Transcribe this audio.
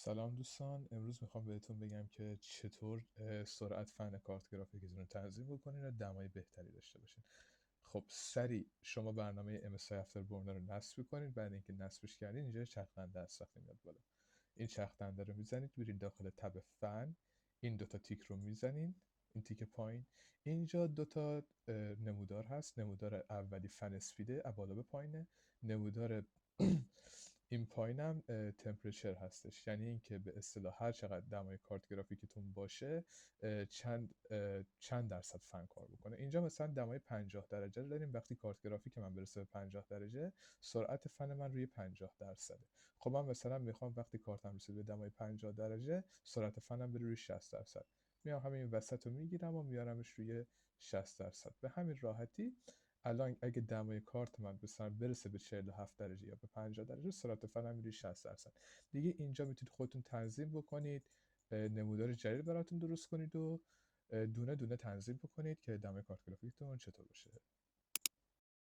سلام دوستان، امروز میخوام بهتون بگم که چطور سرعت فن کارت گرافیکتون رو تنظیم بکنین و دمای بهتری داشته باشین. خب سریع شما برنامه MSI Afterburner رو نصب کنید. بعد اینکه نصبش کردین اینجا چرخ دنده هست وقتی میاد بالا. این چرخ دنده رو میزنید، برید داخل تب فن، این دوتا تیک رو میزنین، این تیک پایین. اینجا دوتا نمودار هست. نمودار اولی فن اسپیده، بالا به پایینه. نمودار این پایینم تمپرچر هستش، یعنی اینکه به اصطلاح هر چقدر دمای کارت گرافیکتون باشه چند درصد فن کار بکنه. اینجا مثلا دمای 50 درجه رو داریم. وقتی کارت گرافیک من برسه به 50 درجه سرعت فن من روی 50 درصده. خب من مثلا میخوام وقتی کارتم رسید به دمای 50 درجه سرعت فنم بره روی 60 درصد. میام همین وسط رو میگیرم و میارمش روی 60 درصد. به همین راحتی الان اگه دمای کارت من مثلا برسه به 47 درجه یا به 50 درجه سرعت فنم میره 60 درصد. دیگه اینجا میتونید خودتون تنظیم بکنید، نمودار جدید براتون درست کنید و دونه دونه تنظیم بکنید که دمای کارت گرافیکتون چطور باشه.